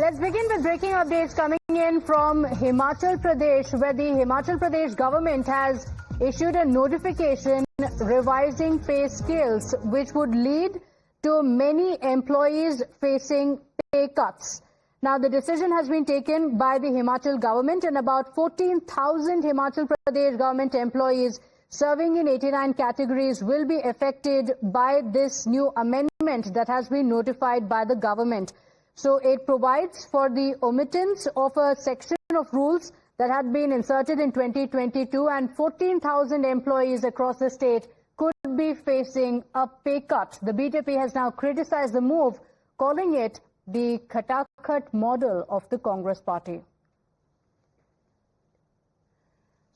Let's begin with breaking updates coming in from Himachal Pradesh, where the Himachal Pradesh government has issued a notification revising pay scales, which would lead to many employees facing pay cuts. Now, the decision has been taken by the Himachal government, and about 14,000 Himachal Pradesh government employees serving in 89 categories will be affected by this new amendment that has been notified by the government. So it provides for the omittance of a section of rules that had been inserted in 2022, and 14,000 employees across the state could be facing a pay cut. The BJP has now criticized the move, calling it the Khatakhut model of the Congress party.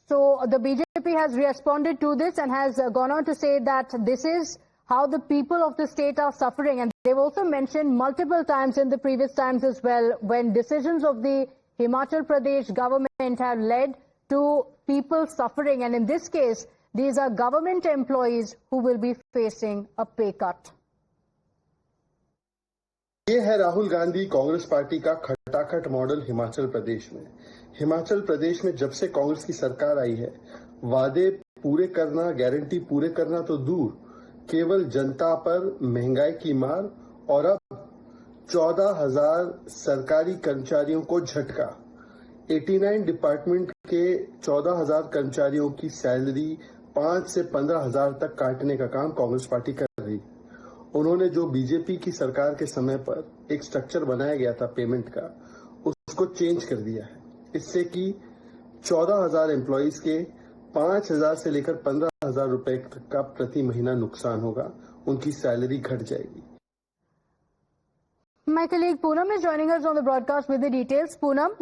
So the BJP has responded to this and has gone on to say that this is how the people of the state are suffering. And they've also mentioned multiple times in the previous times as well, when decisions of the Himachal Pradesh government have led to people suffering. And in this case, these are government employees who will be facing a pay cut. ये है Rahul Gandhi Congress party का खटाखट model Himachal Pradesh में। हिमाचल प्रदेश में जब से कांग्रेस की सरकार आई है, वादे पूरे करना, गारंटी पूरे करना तो दूर, केवल जनता पर महंगाई की मार और अब 14,000 सरकारी कर्मचारियों को झटका। 89 डिपार्टमेंट के 14,000 कर्मचारियों की सैलरी 5 से 15,000 तक काटने का काम कांग्रेस पार्टी कर रही। उन्होंने जो बीजेपी की सरकार के समय पर एक स्ट्रक्चर बनाया गया था पेमेंट का, उसको चेंज कर दिया है, इससे कि 14,000 एम्प्लॉइज के 5,000 से लेकर 15,000 रुपए तक का प्रति महीना नुकसान होगा, उनकी सैलरी घट जाएगी। My colleague Poonam is joining us on the broadcast with the details. Poonam,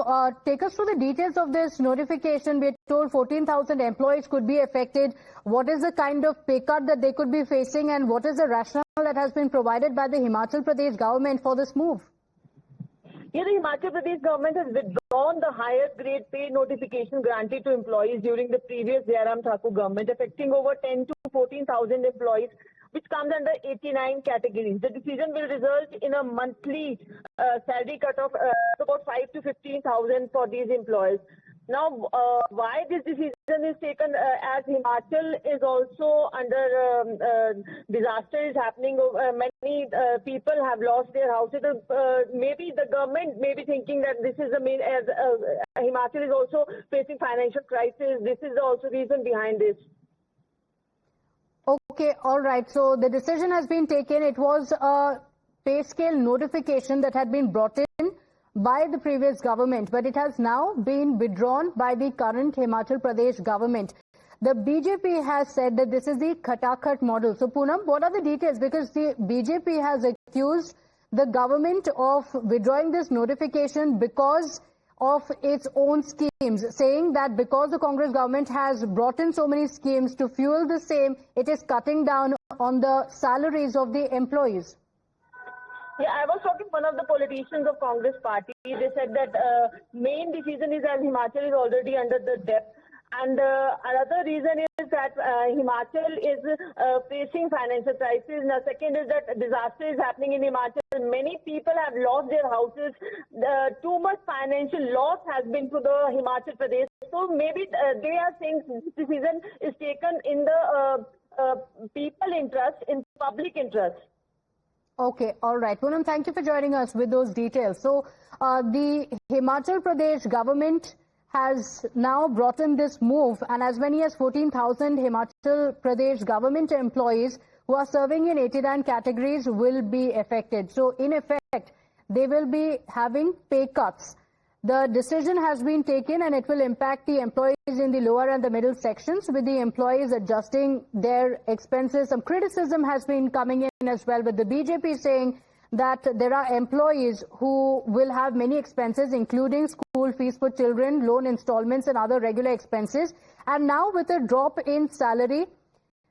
take us through the details of this notification. We are told 14,000 employees could be affected. What is the kind of pay cut that they could be facing, and what is the rationale that has been provided by the Himachal Pradesh government for this move? Yeah, the Himachal Pradesh government has withdrawn the higher grade pay notification granted to employees during the previous Jairam Thakur government, affecting over 10 to 14,000 employees, which comes under 89 categories. The decision will result in a monthly salary cut of about 5 to 15,000 for these employees. Now, why this decision is taken, as Himachal is also under disaster is happening. Many people have lost their houses. Maybe the government may be thinking that this is the main, as Himachal is also facing financial crisis. This is also reason behind this. Okay, all right. So the decision has been taken. It was a pay scale notification that had been brought in by the previous government, but it has now been withdrawn by the current Himachal Pradesh government. The BJP has said that this is the Khatakhut model. So Poonam, what are the details? Because the BJP has accused the government of withdrawing this notification because of its own schemes, saying that because the Congress government has brought in so many schemes to fuel the same, it is cutting down on the salaries of the employees. Yeah, I was talking to one of the politicians of Congress party. They said that main decision is as Himachal is already under the debt. And another reason is that Himachal is facing financial crisis. Now, second is that disaster is happening in Himachal. Many people have lost their houses. Too much financial loss has been to the Himachal Pradesh. So maybe they are saying this decision is taken in the people interest, in public interest. Okay, all right. Poonam, thank you for joining us with those details. So the Himachal Pradesh government has now brought in this move, and as many as 14,000 Himachal Pradesh government employees who are serving in 89 categories will be affected. So in effect, they will be having pay cuts. The decision has been taken and it will impact the employees in the lower and the middle sections, with the employees adjusting their expenses. Some criticism has been coming in as well, with the BJP saying that there are employees who will have many expenses, including school fees for children, loan installments and other regular expenses. And now with a drop in salary,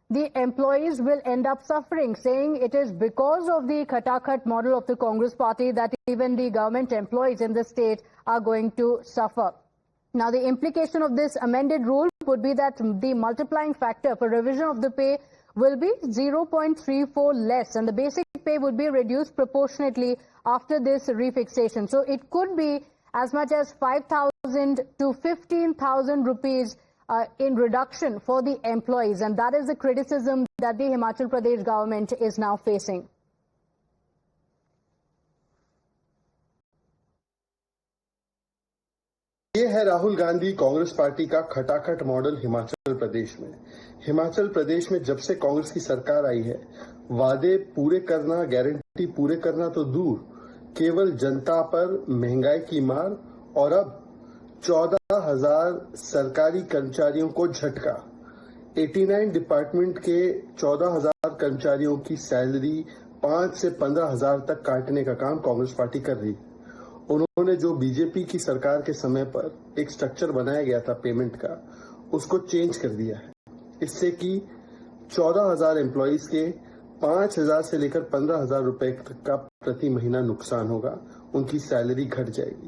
the employees will end up suffering, saying it is because of the Khatakhut model of the Congress party that even the government employees in the state are going to suffer. Now, the implication of this amended rule would be that the multiplying factor for revision of the pay will be 0.34 less, and the basic pay would be reduced proportionately after this refixation. So it could be as much as 5,000 to 15,000 rupees in reduction for the employees, and that is the criticism that the Himachal Pradesh government is now facing. ये है Rahul Gandhi Congress party का खटाखट model Himachal Pradesh में। हिमाचल प्रदेश में जब से कांग्रेस की सरकार आई है, वादे पूरे करना, गारंटी पूरे करना तो दूर, केवल जनता पर महंगाई की मार और अब 14,000 सरकारी कर्मचारियों को झटका। 89 डिपार्टमेंट के 14,000 कर्मचारियों की सैलरी 5 से 15,000 तक काटने का काम कांग्रेस पार्टी कर रही है। उन्होंने जो बीजेपी की सरकार के समय पर एक स्ट्रक्चर बनाया गया था पेमेंट का, उसको चेंज कर दिया है, इससे कि 14,000 एम्प्लॉइज के 5,000 से लेकर 15,000 रुपए तक का प्रति महीना नुकसान होगा, उनकी सैलरी घट जाएगी।